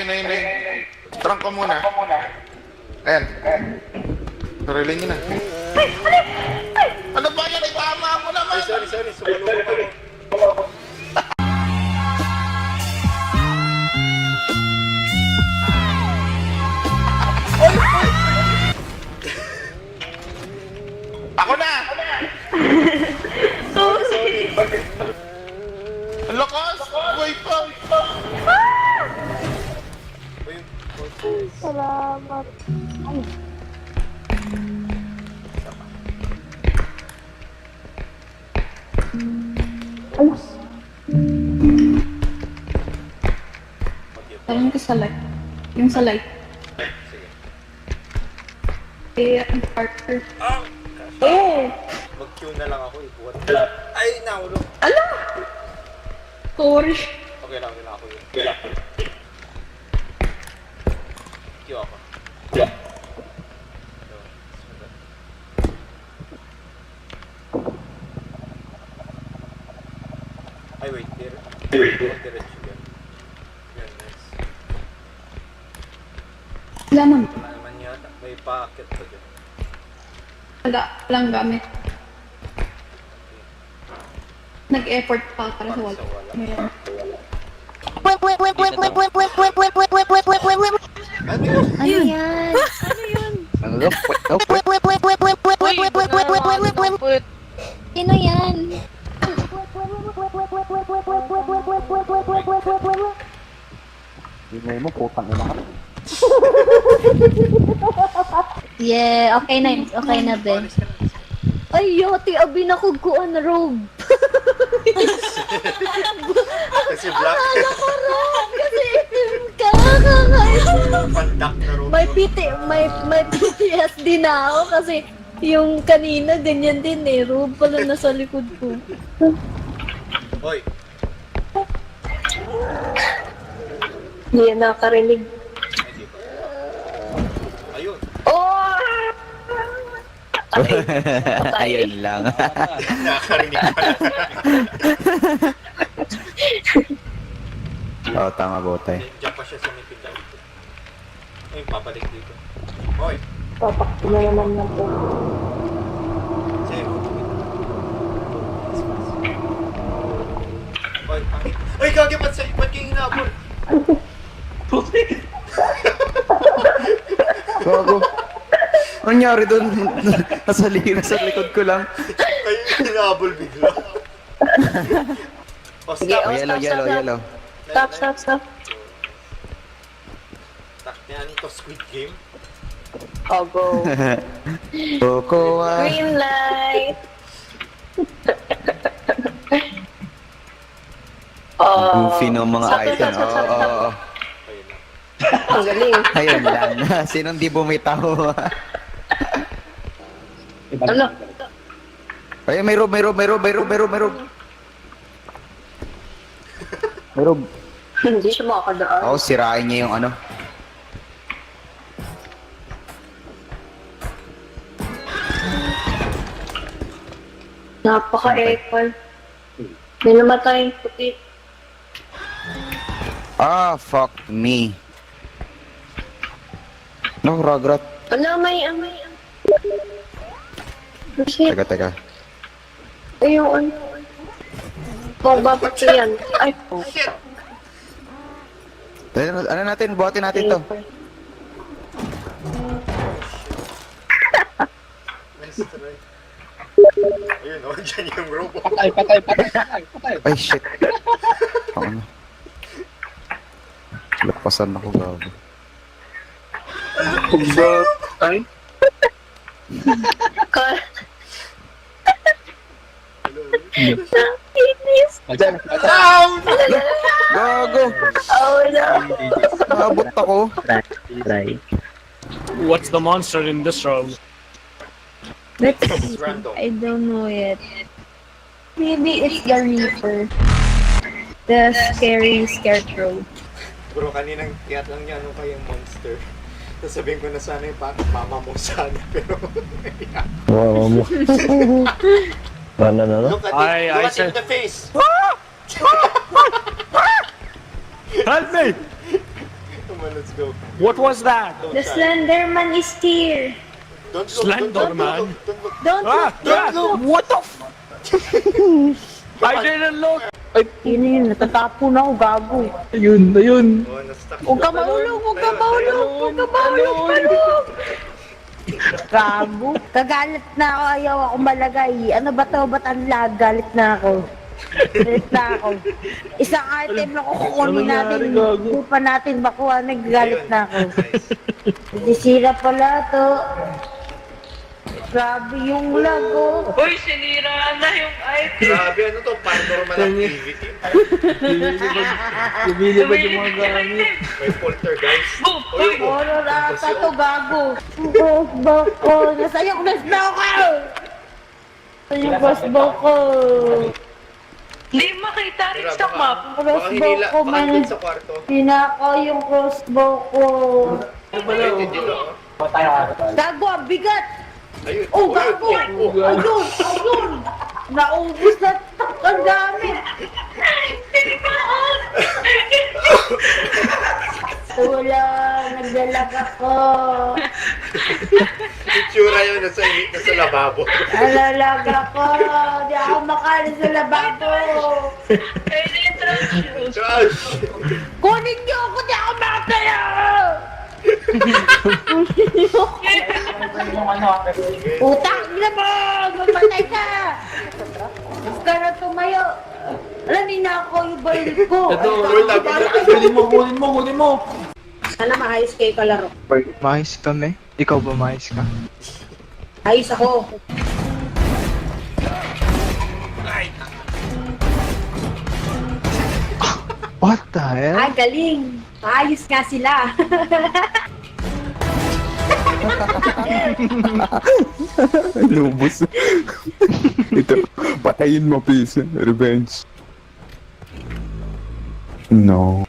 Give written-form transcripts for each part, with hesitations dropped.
Ayun. Trunk ko muna. Ayan. Sarilin nyo na. Ano ba yan? Itama mo naman! Ay, sorry. Sumalubog ako. Ako na! Sorry. Ang lakas! Buhay pa! Salamat. Ay. Alas. Parang ka sa light. Yung sa light. Sige. Eh, ang partner. Eh! Mag-Q na lang ako, ibuhat. Ay, nahulog. Ala! Sorry. Okay lang ako yun. Q ako. Ay, wait. Diretso yan. Yan, nice. Wala naman. Wala naman yata. May packet pa dyan. Walang gamit. Nag-effort pa para sa wala. Meron. Ano yun? Ano yan? Sino yan? Ingay mo, putang ina ka. Yeah, okay na, be. Ay, yati, abi na kuguan robe. Kasi black. Kasi itim ka, kakaiba. Pandak na room. May PTSD na ako kasi yung kanina ganyan din eh. Robe pala nasa likod ko. Hoy, Hindi yan nakarinig. hindi pa. Ayun. Oh! Ayun lang. Nakakarinig pa lang. Oo, tama botay. Diyan pa siya sa may pindaw. Ay, papalik dito. Hoy, Papakti na naman na po. sa'yo. Hoy, pangit. Ay, gagi, ba't kayo hinabol? Gago. Ano nangyari doon? Nasa likod ko lang. Kayo hinabol bigla. Oh, Sige, stop. oh. Yellow. Stop. Taktihan ito, Squid Game. Oh, go. Cocoa. Green light. Goofy ng mga item. Oo. Ayun lang. Ang galing. Ayun lang. Sinong di bumitaw? Ano? Ay, may robe. May robe. Hindi siya makakadaan. Oo, sirain niya yung ano. Napaka-ekal. May namatay yung puti. Ah, fuck me. No, Ragrat. Ano, may. Kasi, Teka. ay, yung ano. Babat yan. Ay, po. Shit! Ano natin? Buhatin natin to. Nice try. Ayun, oh, dyan yung robot. Patay. Ay, shit. Ano? Lapasan ako, gago. Patay. Inis. Gago! Oh, no. Naabot ako. What's the monster in this room? But It's random. I don't know yet. Maybe it's the Reaper. The scary scarecrow. Bro, kaninang tiyat lang niya, ano kayang monster? Sasabihin ko na sana yung mama mo sana, pero... Wow, mo. Ano? Look at I it said- in the face! Help me! Come on, let's go. What was that? Don't The shy. Slenderman is here. Don't look, Slenderman? don't look. Don't Ah, look, don't look. what the f? I didn't look. Yun, natatapo na ako, gago. Ayun, ayun. Oh, na-stuck Huwag ka siya. mahulog, huwag ka mahulog, huwag ka mahulog, palog. Gago. Kagalit na ako, ayaw ako malagay. Ano ba to? Ba't ang lag? Galit na ako. Galit na ako. Isang item lang ako kukunin natin. Hindi pa natin makuha, nagagalit na ako. Sisira pala to. Grabe yung lag, oh. Uy, sinira na yung item. Grabe, ano to? Paranormal activity. Lumilipad yung mga gamit. May poltergeist. Uy, Horror ata to, gago. Crossbow ko. Nasa yung crossbow ko! Nasa yung crossbow ko. Hindi makita rin sa map. Baka Crossbow hinila, ko, baka man. dun sa kwarto. Pinakaw yung crossbow ko. Ayun, dito. Gago, ang bigat! Ayun. Oh, gago! Ayun! Ayun! Naubos na ang dami! Wala, nagdalag ako. Itsura yun, nasa lababo. Nalalag ako. Di ako makain sa lababo. Trash! Kunin niyo ako, di ako makakaya! Utang na mo! Mamatay ka! Huwag ka na tumayo. Alam, ninako yung baril ko. Kunin mo. Sana maayos kayo kalaro. Mahis kami. Ikaw ba mahis ka? Ayos ako. What the hell? Ah, galing. Maayos nga sila. Lubos. Ito, patayin mo, please. Revenge. No.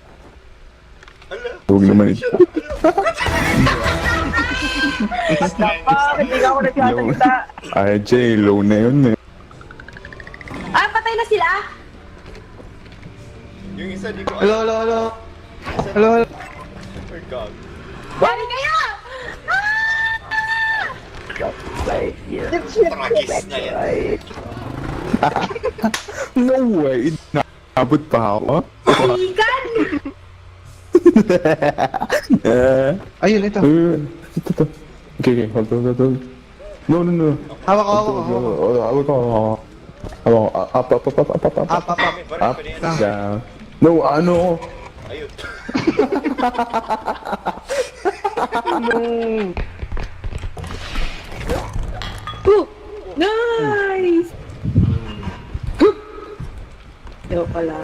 Huwag naman ito. Low. Ay, Jay, low na yun eh. Ah, patay na sila? Yung isa, di ko Hello, hello, hello. Hello, hello. Oh my God. Bali kayo! Tragis na yan. No way. Naabot pa ako. Ikan! Ayun, ito. Ito. Okay, hold. No. Hawak ko, hawak ko. Hawak ko. Up. Up. Up, down. No, ano? Ayun. Nice! Yo pala.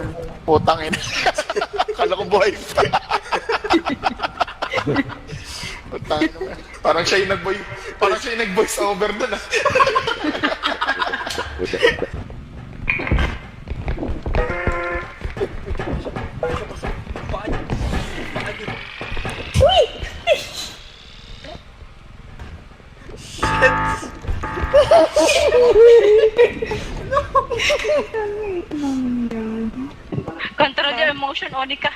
Putang ina. Akala ko buhay pa. Putang ina. Parang siya yung nag-voice over dun ah. Control your emotion, Onika.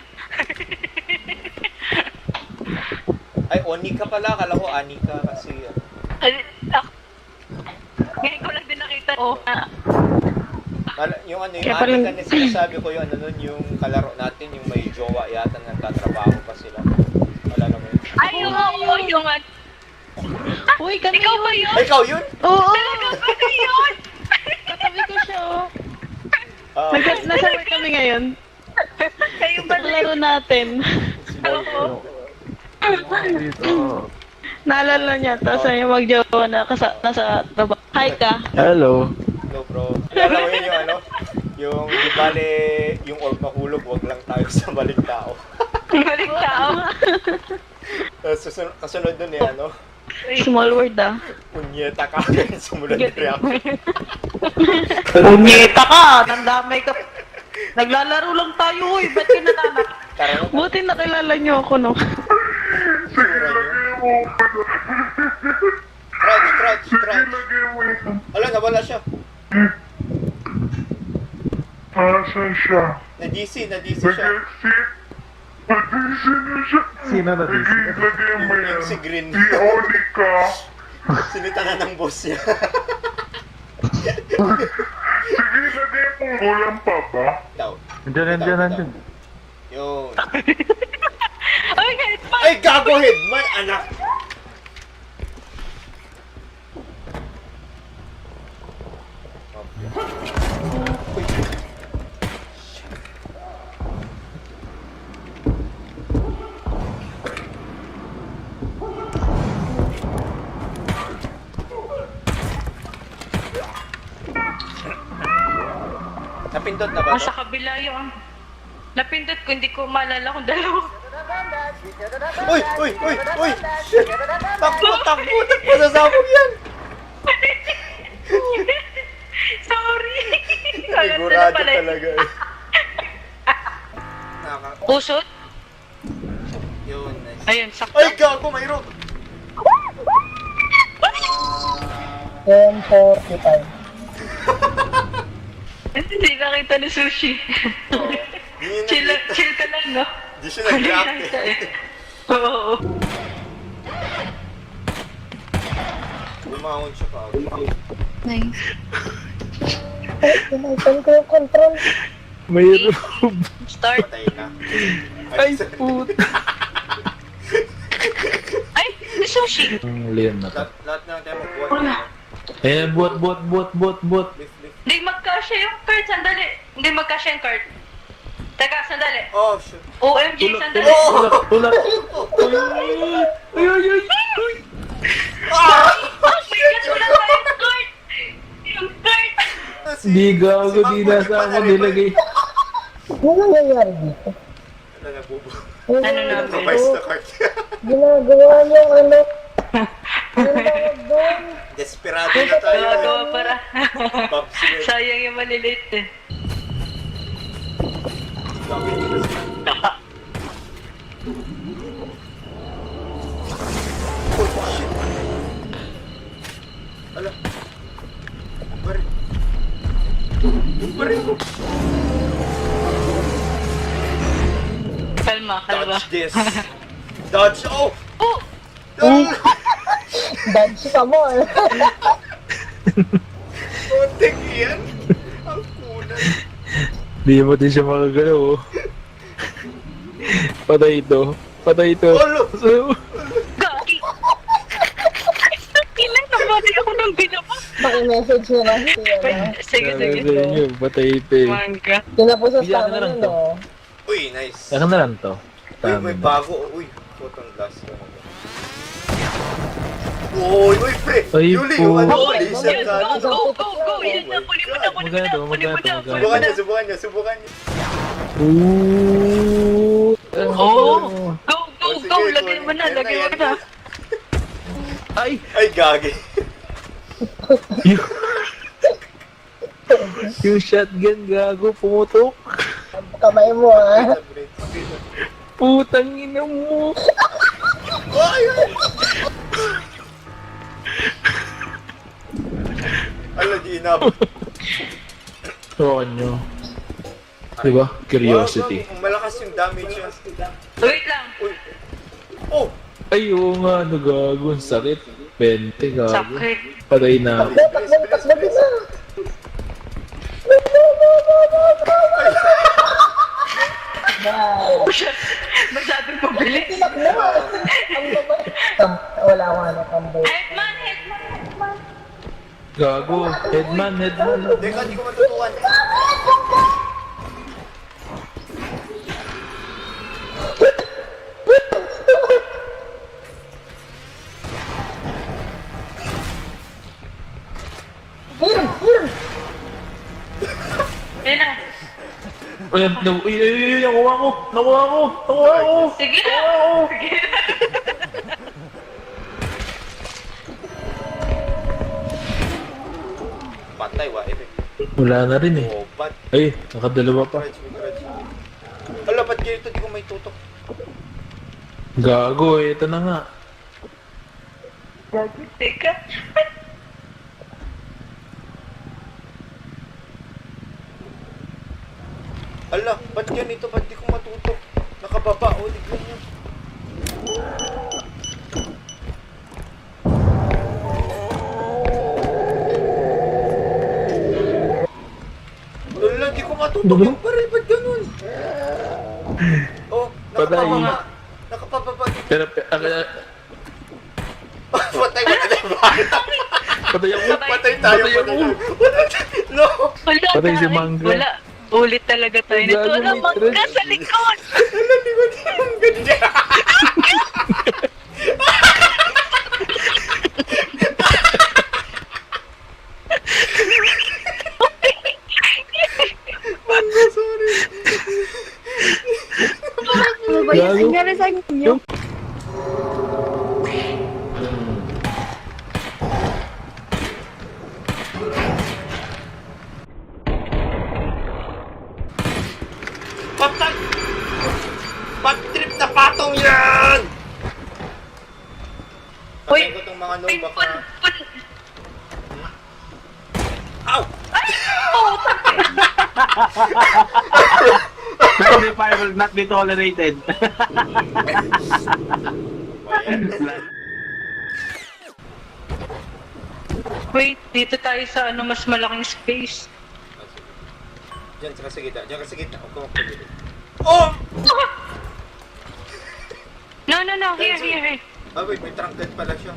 Ay, Onika pala. Akala ko Anika kasi. Ngayon ko lang din nakita. Oh, Yung ano, yung Anika na sinasabi ko yung ano nun, yung kalaro natin, yung may jowa yata nagtatrabaho pa sila. Wala naman yun. ay, oo, yung Uy, kami ikaw ba yun? Ay, ikaw yun? Oo! Talaga ba na yun? Katabi ko siya, oh. Ah, Nasa work kami ngayon. Kayo ba na Laro natin. Oo. Naalala niya, tapos niya mag-jowa na nasa trabaho. Hi ka. Hello. hello bro. Alam mo yun yung ano? Yung di bale, yung orb mahulog, wag lang tayo sa maling tao. Galing tao. Kasunod dun eh, ano? Small word, ah. Punyeta ka. Sumunod yung reaction. Punyeta ka! Nandamay ka. Naglalaro lang tayo, uy. Ba't ka nananak? Tara na. Buti nakilala niyo ako, no? Sura nyo. Crouch. Ala, nawala siya. Nasaan siya? Na-DC siya. Sino na din? Yung si Green. Sinita na ng boss niya. Daw. Nandiyan. Yun. Ay, headman! Ay, gago headman, anak! Napindot na ba? Nasa kabila yung... Napindot ko, hindi ko maalala kung dalawa. Uy! Shit! Takbo nasasabog yan! Sorry! Alam na Sigurado pala. talaga eh. Pusot? Yun, nice. Ayun, sakto. Ay, gago, mayroon! 10:45. Hindi nakita ni Sushi. Di chill, niya nakita. chill ka lang, no? Di siya nag-react eh. Oo. Lumahon siya pa. Pinaitan ko yung control. Mayroon. Start. Patay na. Ay, puta. Ay, ni Sushi. Leon na to. Lahat na tayo magbuhat. Wala. Eh, bot. Lift. Hindi magkasya yung card, sandali. Hindi magkasya yung card. Teka, sandali. Oh, shit. OMG, sandali. Tulak. Ay. Oh my God, wala tayong card. Yung card. Di gago, di nasama nilagay. Ano nangyayari dito? Ano na, bubo? Ano na? Revised na card. Ginagawa niyong ano? Yung tawag doon. Desperado na tayo. Gagawa para. Pubs na. Sayang yung maliliit eh. Oh, shit. Ala. Baril. Kalma. Dodge this. Dodge. Oh! Oh! Dodge ka mo eh. Konting yan. Ang kunan. Di mo din siya makagalaw. Oh. Patay ito. Olo! Gagi! Kailan nabati ako ng ginawa? Paki-message nyo lang si ano. Sige. Patay ito eh. Manga. Yun na po sa Bigyan ka tama na lang yun to. oh. Uy, nice. Saka na lang to. Uy, may bago. Uy, photon glass. Uy, pre! Ay, Yuli, po. yung ano, Go! laser Yes, gun. go! Yan na, kunin mo na. Subukan nyo. Oh! Go! Lagay mo na. Ay! Ay, gagi. Yung shotgun gago, pumutok. Kamay mo ah. Putang ina mo. Ay! Ala, di inabot. Tawakan nyo. Diba? Curiosity. Wow, malakas yung damage yan. Wait lang. Uy. Oh! Ay, oo nga, ano gago, ang sakit. 20 gago. Sakit. Patay na. Takbo din na. Masyadong pabilis. Wala ko ano tambay. Headman. Gago. Headman. Teka, di ko matutukan. Yan na. Ay, nakuha ko. Sige na. Patay, wa. Wala na rin eh. Oh, bat. Ay, nakadalawa pa. Garage. Ala, ba't ganito? Di ko may tutok. Gago, ito na nga. Teka. Ala, ba't ganito? Ba't di ko matutok? Nakababa, oh, tignan nyo. Wala, di ko matutok yung baril. Ba't ganun? Oh, nakapababa. Nakapababa. Pero, Patay mo na tayo. patay ako. Patay tayo. Patay ako. No. Wala, Patay si tayo. Mangga. Wala. Ulit talaga tayo nito. Gago, Wala, may mangga thread. sa likod. Alam, di ba di yung ganyan? Ano ba yung nangyari sa inyo? Patay! Pat-trip na patong yan! Uy! Patay ko tong mga no, Ay, baka... pun. Ow! Friendly fire will not be tolerated. Wait, dito tayo sa ano mas malaking space. Diyan ka sa gitna. Diyan ka sa gitna. Huwag ka magpagilid. Oh! No, no, no. Here, here, here. Ah, wait. May trunket pala siya.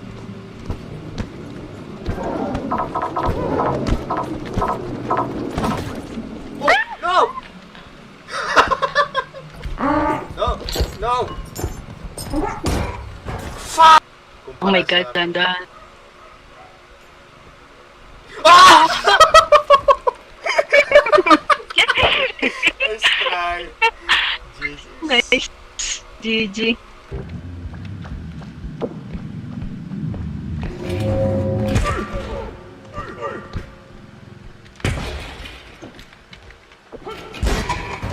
Oh! No! No! No! Fuck! Oh my God, dandan. Ah! Nice try. Jesus. Nice. GG.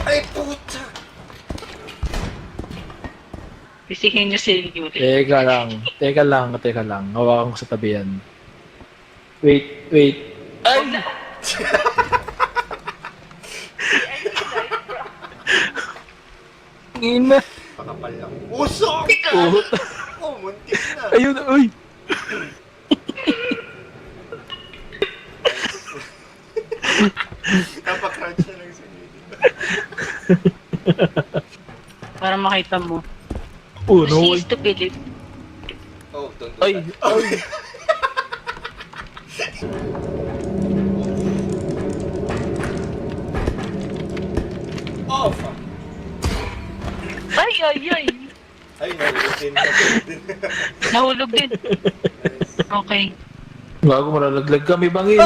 Ay, puta! Pisihin niyo si Yuri. Teka lang. Hawakan ko sa tabi yan. Wait. Ay! Ina. Pakapal lang. Usok! Uhot. Oh, muntik na. Ayun, uy. Napaka-crunch na lang sa inyo. Para makita mo. Oh, no. She's to believe. Oh, don't do Ay, that. ay. Oh, fuck. Ay, ay, ay. Ay, nahulog din. Nahulog din. Okay. Bago malalaglag kami, bangi.